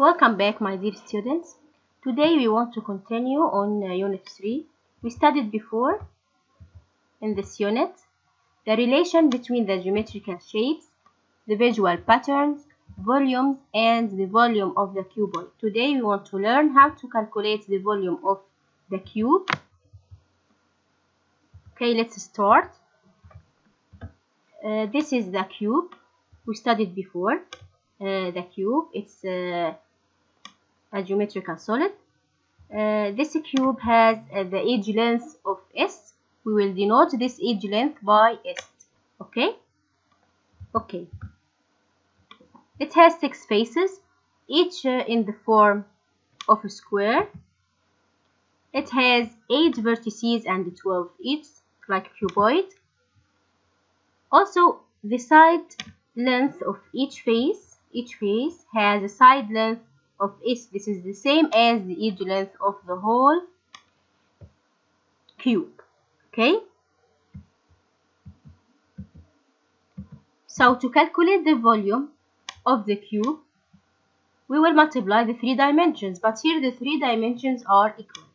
Welcome back, my dear students. Today we want to continue on Unit 3. We studied before in this unit the relation between the geometrical shapes, the visual patterns, volumes, and the volume of the cuboid. Today we want to learn how to calculate the volume of the cube. Okay, let's start. This is the cube we studied before. The cube, it's a geometrical solid. This cube has the edge length of S. We will denote this edge length by S. Okay. It has 6 faces, each in the form of a square. It has 8 vertices and 12 edges, like cuboid. Also, the side length of each face has a side length of S. This is the same as the edge length of the whole cube. Okay. So to calculate the volume of the cube, we will multiply the 3 dimensions, but here the 3 dimensions are equal.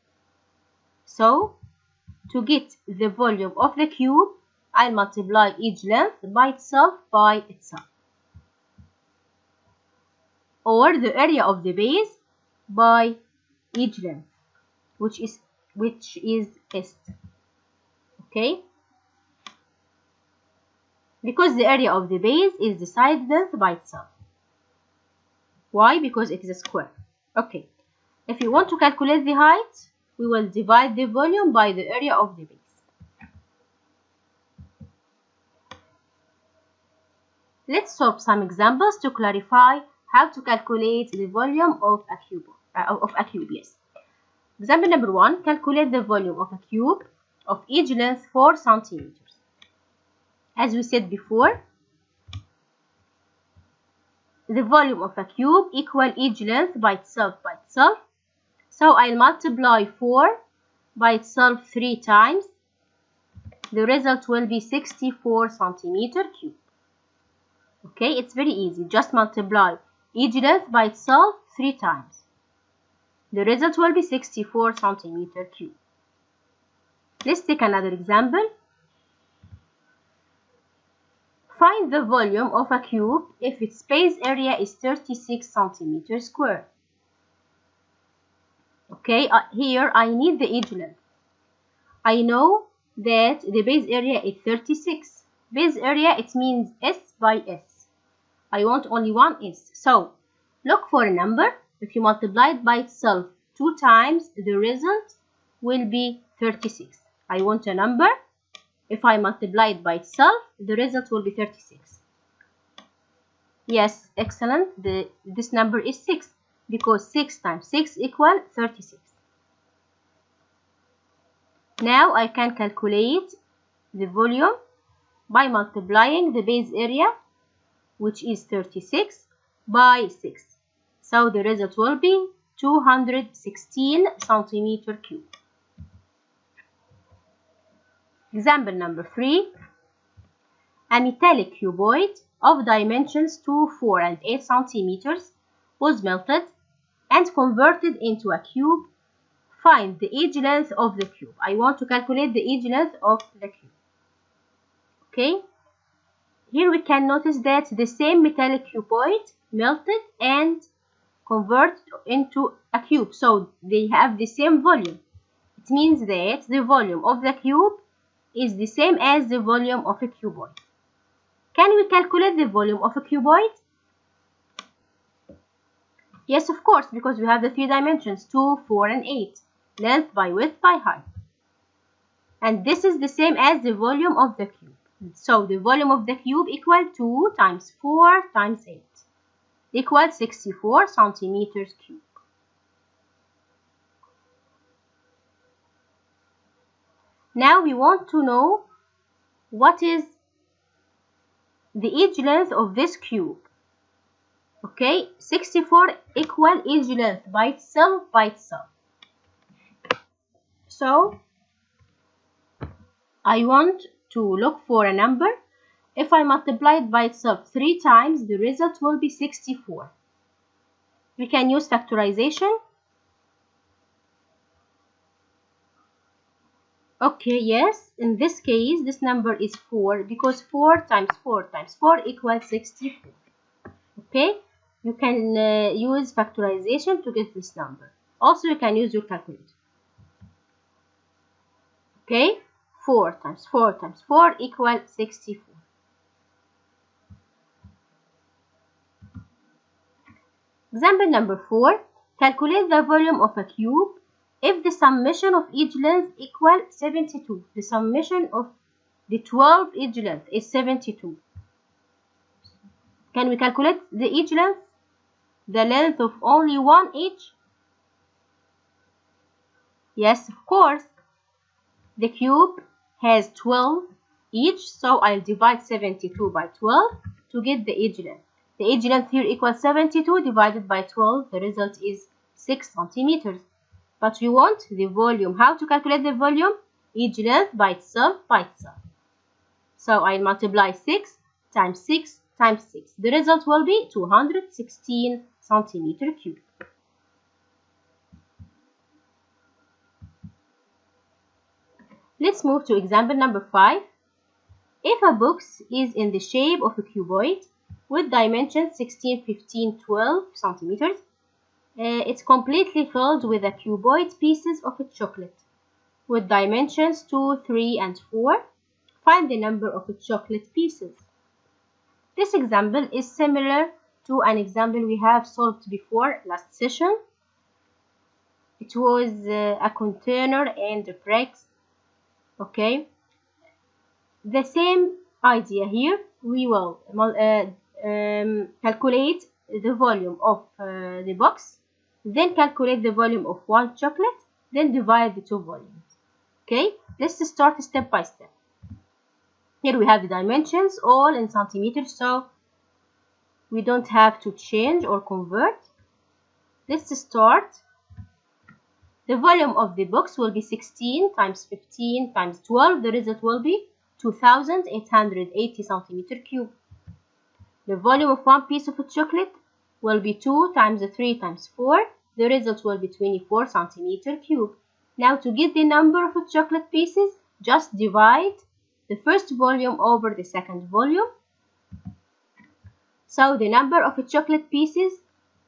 So to get the volume of the cube, I'll multiply edge length by itself, or the area of the base by edge length, which is S. Okay, because the area of the base is the side length by itself. Why? Because it is a square. Okay, if you want to calculate the height, we will divide the volume by the area of the base. Let's solve some examples to clarify how to calculate the volume of a cube. Yes. Example number 1. Calculate the volume of a cube of edge length 4 centimeters. As we said before, the volume of a cube equal edge length by itself. So I'll multiply 4 by itself 3 times. The result will be 64 centimeter cube. Okay, it's very easy. Just multiply edge length by itself 3 times. The result will be 64 centimeter cube. Let's take another example. Find the volume of a cube if its base area is 36 centimeters square. Okay, here I need the edge length. I know that the base area is 36. Base area, it means S by S. I want only one S. So look for a number. If you multiply it by itself 2 times, the result will be 36. I want a number. If I multiply it by itself, the result will be 36. Yes, excellent. This number is 6 because 6 times 6 equals 36. Now I can calculate the volume by multiplying the base area, which is 36, by 6. So the result will be 216 centimeter cube. Example number 3. A metallic cuboid of dimensions 2, 4, and 8 centimeters was melted and converted into a cube. Find the edge length of the cube. I want to calculate the edge length of the cube. Okay. Here we can notice that the same metallic cuboid melted and converted into a cube. So they have the same volume. It means that the volume of the cube is the same as the volume of a cuboid. Can we calculate the volume of a cuboid? Yes, of course, because we have the 3 dimensions, 2, 4, and 8. Length by width by height. And this is the same as the volume of the cube. So the volume of the cube equal 2 times 4 times 8 equals 64 centimeters cube. Now we want to know what is the edge length of this cube. Okay, 64 equal edge length by itself. So I want to look for a number. If I multiply it by itself 3 times, the result will be 64. We can use factorization. Okay, yes, in this case, this number is 4 because 4 times 4 times 4 equals 64. Okay, you can use factorization to get this number. Also, you can use your calculator. Okay, 4 times 4 times 4 equals 64. Example number 4. Calculate the volume of a cube if the summation of each length equals 72. The summation of the 12 each length is 72. Can we calculate the each length? The length of only one each? Yes, of course. The cube has 12 each, so I'll divide 72 by 12 to get the edge length. The edge length here equals 72 divided by 12. The result is 6 centimeters. But we want the volume. How to calculate the volume? Edge length by itself. So I'll multiply 6 times 6 times 6. The result will be 216 centimeter cube. Let's move to example number 5. If a box is in the shape of a cuboid with dimensions 16, 15, 12 centimeters, it's completely filled with the cuboid pieces of a chocolate with dimensions 2, 3, and 4. Find the number of chocolate pieces. This example is similar to an example we have solved before last session. It was a container and bricks. Okay, the same idea here. We will calculate the volume of the box, then calculate the volume of one chocolate, then divide the two volumes. Okay, let's start step by step. Here we have the dimensions all in centimeters, so we don't have to change or convert. Let's start. The volume of the box will be 16 times 15 times 12. The result will be 2,880 centimeter cube. The volume of one piece of chocolate will be 2 times 3 times 4. The result will be 24 centimeter cube. Now to get the number of chocolate pieces, just divide the first volume over the second volume. So the number of chocolate pieces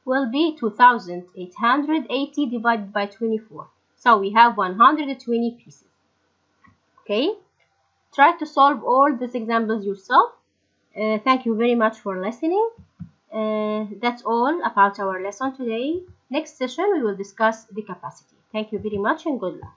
will be 2,880 divided by 24. So we have 120 pieces. Okay, try to solve all these examples yourself. Thank you very much for listening. That's all about our lesson today. Next session we will discuss the capacity. Thank you very much and good luck.